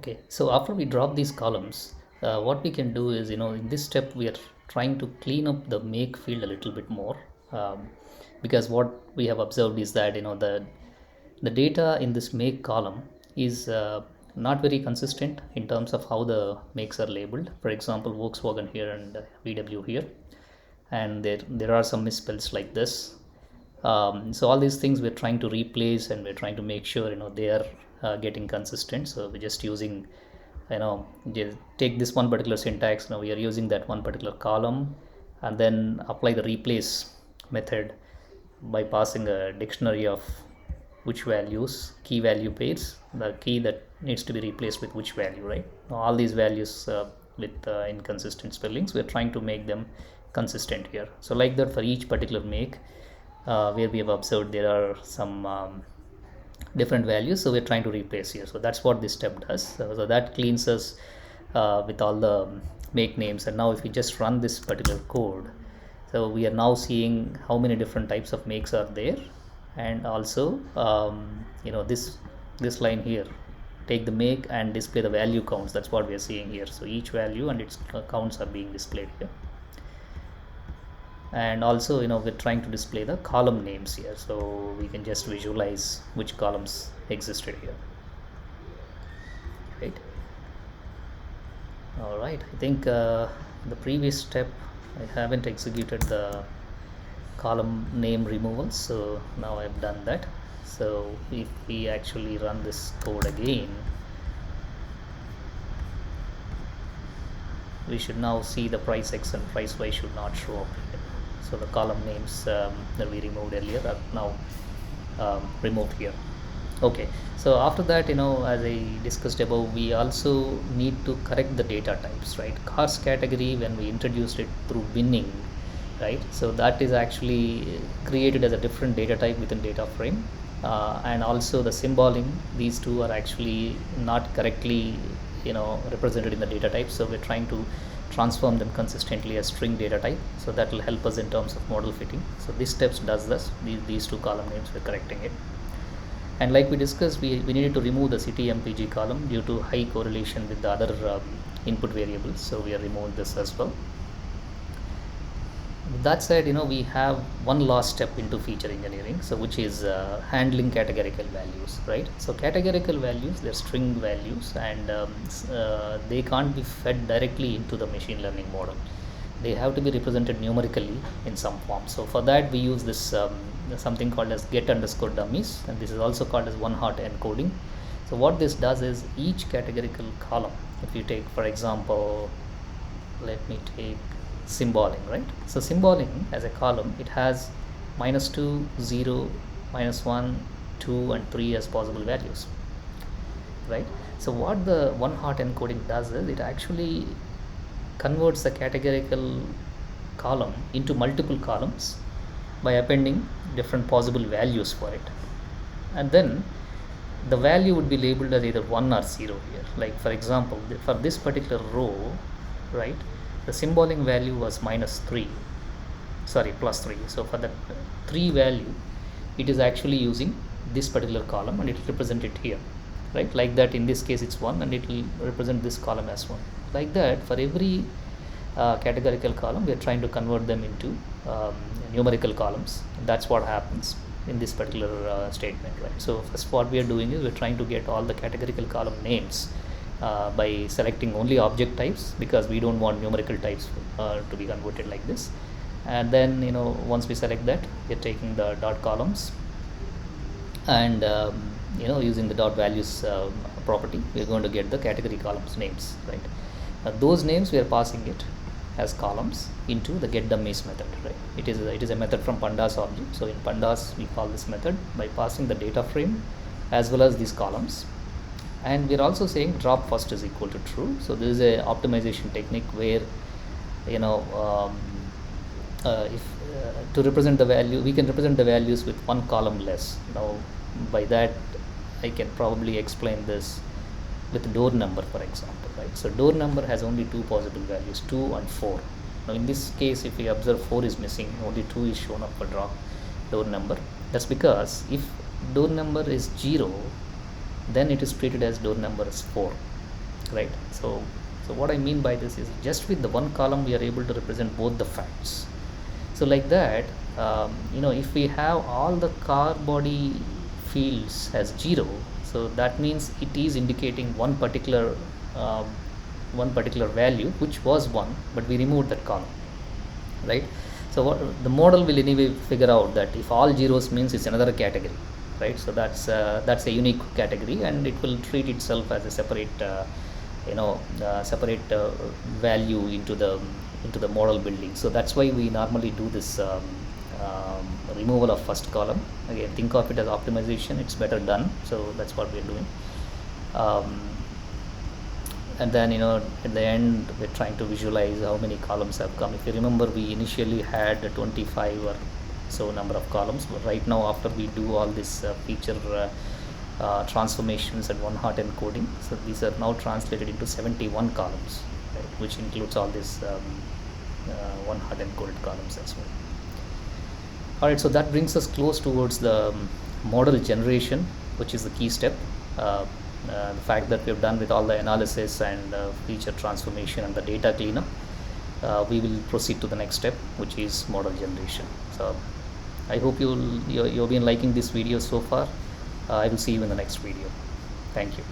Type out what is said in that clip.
Okay, so after we drop these columns, what we can do is, in this step, we are trying to clean up the make field a little bit more, um, because what we have observed is that, the data in this make column is not very consistent in terms of how the makes are labeled. For example, Volkswagen here and VW here, and there are some misspells like this. So all these things we're trying to replace, and we're trying to make sure they are getting consistent. So we're just using, just take this one particular syntax. Now we are using that one particular column, and then apply the replace method by passing a dictionary of which values, key value pairs, the key that needs to be replaced with which value, right? Now all these values with inconsistent spellings, we're trying to make them consistent here. So like that, for each particular make, where we have observed there are some different values, so we're trying to replace here. So that's what this step does. So that cleans us with all the make names. And now if we just run this particular code, so we are now seeing how many different types of makes are there. And also this line here, take the make and display the value counts. That's what we are seeing here. So each value and its counts are being displayed here. And also we're trying to display the column names here, so we can just visualize which columns existed here, right? All right, I think the previous step I haven't executed the column name removal, so now I've done that. So if we actually run this code again, we should now see the price X and price Y should not show up here. So the column names that we removed earlier are now removed here. Okay, so after that, as I discussed above, we also need to correct the data types, right? Cars category, when we introduced it through binning, right? So that is actually created as a different data type within data frame, and also the symboling, these two are actually not correctly represented in the data type. So we're trying to transform them consistently as string data type, so that will help us in terms of model fitting. So this steps does this. These two column names, we're correcting it. And like we discussed, we needed to remove the CTMPG column due to high correlation with the other input variables, so we are removing this as well. With that said, we have one last step into feature engineering, so which is handling categorical values, right? So categorical values, they're string values, and they can't be fed directly into the machine learning model. They have to be represented numerically in some form. So for that, we use this something called as get underscore dummies, and this is also called as one hot encoding. So what this does is, each categorical column, if you take, for example, let me take symboling, right? So symboling as a column, it has -2, 0, -1, 2 and 3 as possible values, right? So what the one hot encoding does is, it actually converts the categorical column into multiple columns by appending different possible values for it, and then the value would be labeled as either 1 or 0 here. Like for example, for this particular row, right, the symboling value was -3, sorry, +3. So for the 3 value, it is actually using this particular column, and it will represent it here, right? Like that, in this case it's 1, and it will represent this column as 1. Like that, for every categorical column, we are trying to convert them into numerical columns. That's what happens in this particular statement, right? So first, what we are doing is, we're trying to get all the categorical column names by selecting only object types, because we don't want numerical types to be converted like this. And then once we select that, we're taking the dot columns, and using the dot values property, we're going to get the category columns names, right? Those names, we are passing it as columns into the get dummies method, right? It is a method from pandas object. So in pandas, we call this method by passing the data frame as well as these columns. And we're also saying drop first is equal to true. So this is a optimization technique where if to represent the value, we can represent the values with one column less. Now by that, I can probably explain this with door number, for example, right? So door number has only two possible values, 2 and 4. Now in this case, if we observe 4 is missing, only 2 is shown up for drop door number. That's because if door number is 0, then it is treated as door number is 4, right? So what I mean by this is just with the one column we are able to represent both the facts. So like that, if we have all the car body fields as 0, so that means it is indicating uh, one particular value which was 1, but we removed that column, right? So what the model will anyway figure out that if all zeros means it's another category, right? So that's a unique category, and it will treat itself as a separate separate value into the model building. So that's why we normally do this removal of first column. Again, think of it as optimization. It's better done. So that's what we're doing. And then at the end we're trying to visualize how many columns have come. If you remember, we initially had 25 or so number of columns, but right now after we do all this feature transformations and one hot encoding, so these are now translated into 71 columns, right, which includes all these one hot encoded columns as well. All right, so that brings us close towards the model generation, which is the key step. The fact that we have done with all the analysis and feature transformation and the data cleanup, we will proceed to the next step, which is model generation. So I hope you've been liking this video so far. I will see you in the next video. Thank you.